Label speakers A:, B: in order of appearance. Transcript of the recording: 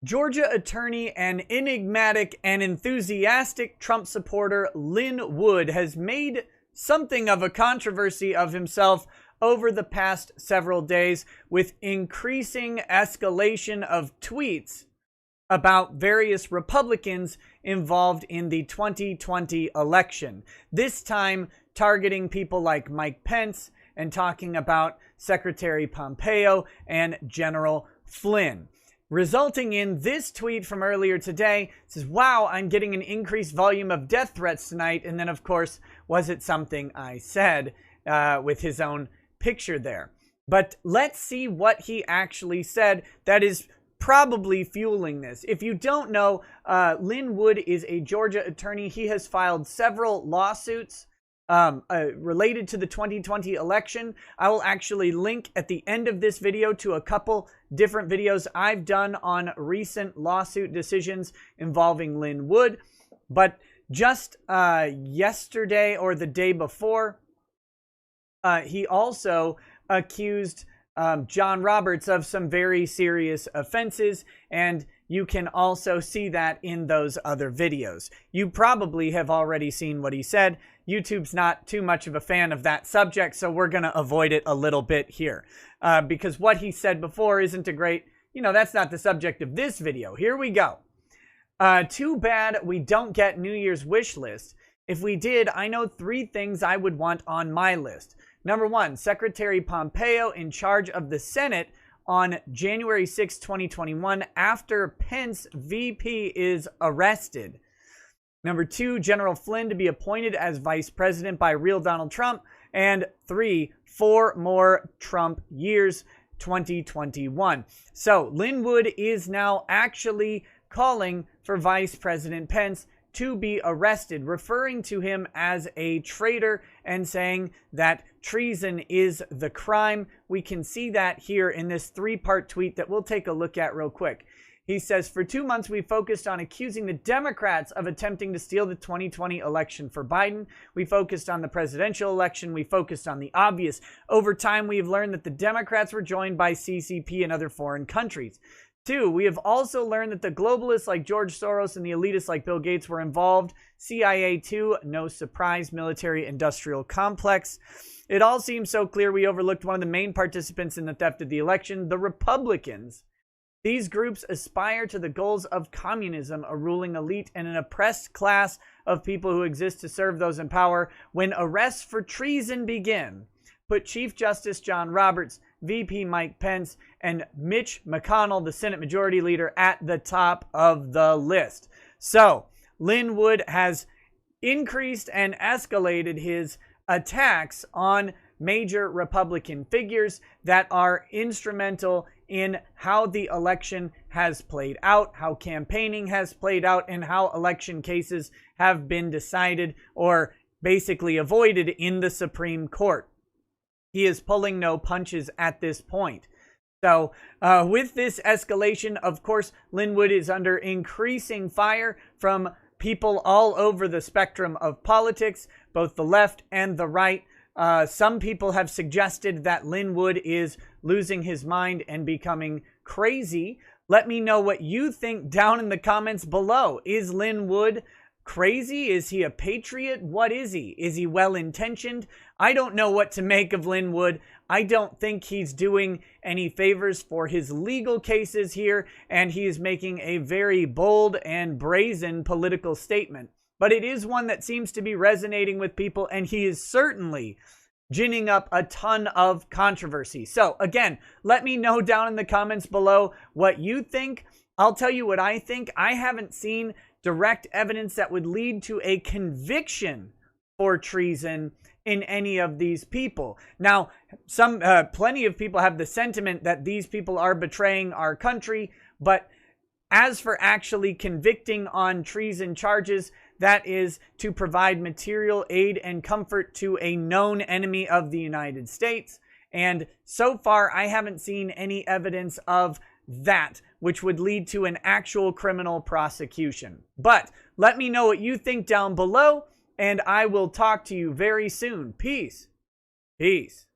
A: Georgia attorney and enigmatic and enthusiastic Trump supporter Lin Wood has made something of a controversy of himself over the past several days, with increasing escalation of tweets about various Republicans involved in the 2020 election. This time targeting people like Mike Pence and talking about Secretary Pompeo and General Flynn. Resulting in this tweet from earlier today. It says, wow, I'm getting an increased volume of death threats tonight. And then, of course, was it something I said, with his own picture there. But let's see what he actually said that is probably fueling this. If you don't know, Lin Wood is a Georgia attorney. He has filed several lawsuits related to the 2020 election. I will actually link at the end of this video to a couple different videos I've done on recent lawsuit decisions involving Lin Wood. But just yesterday or the day before, he also accused John Roberts of some very serious offenses, and you can also see that in those other videos. You probably have already seen what he said. YouTube's not too much of a fan of that subject, so we're going to avoid it a little bit here. Because what he said before isn't a great, that's not the subject of this video. Here we go. Too bad we don't get New Year's wish list. If we did, I know 3 things I would want on my list. Number 1, Secretary Pompeo in charge of the Senate on January 6, 2021, after Pence VP is arrested. Number 2, General Flynn to be appointed as vice president by real Donald Trump. And 3, 4 more Trump years, 2021. So Lin Wood is now actually calling for Vice President Pence to be arrested, referring to him as a traitor and saying that treason is the crime. We can see that here in this 3-part tweet that we'll take a look at real quick. He says, for 2 months, we focused on accusing the Democrats of attempting to steal the 2020 election for Biden. We focused on the presidential election. We focused on the obvious. Over time, we have learned that the Democrats were joined by CCP and other foreign countries. 2, we have also learned that the globalists like George Soros and the elitists like Bill Gates were involved. CIA too, no surprise, military-industrial complex. It all seems so clear we overlooked one of the main participants in the theft of the election, the Republicans. These groups aspire to the goals of communism, a ruling elite, and an oppressed class of people who exist to serve those in power. When arrests for treason begin, put Chief Justice John Roberts, VP Mike Pence, and Mitch McConnell, the Senate Majority Leader, at the top of the list. So, Lin Wood has increased and escalated his attacks on major Republican figures that are instrumental in how the election has played out, how campaigning has played out, and how election cases have been decided or basically avoided in the Supreme Court. He is pulling no punches at this point. So with this escalation, of course, Lin Wood is under increasing fire from people all over the spectrum of politics, both the left and the right. Some people have suggested that Lin Wood is losing his mind and becoming crazy. Let me know what you think down in the comments below. Is Lin Wood crazy? Is he a patriot? What is he? Is he well-intentioned? I don't know what to make of Lin Wood. I don't think he's doing any favors for his legal cases here, and he is making a very bold and brazen political statement. But it is one that seems to be resonating with people, and he is certainly ginning up a ton of controversy. So again, let me know down in the comments below what you think. I'll tell you what I think. I haven't seen direct evidence that would lead to a conviction for treason in any of these people. Now, plenty of people have the sentiment that these people are betraying our country, but as for actually convicting on treason charges, that is to provide material aid and comfort to a known enemy of the United States. And so far, I haven't seen any evidence of that, which would lead to an actual criminal prosecution. But let me know what you think down below, and I will talk to you very soon. Peace. Peace.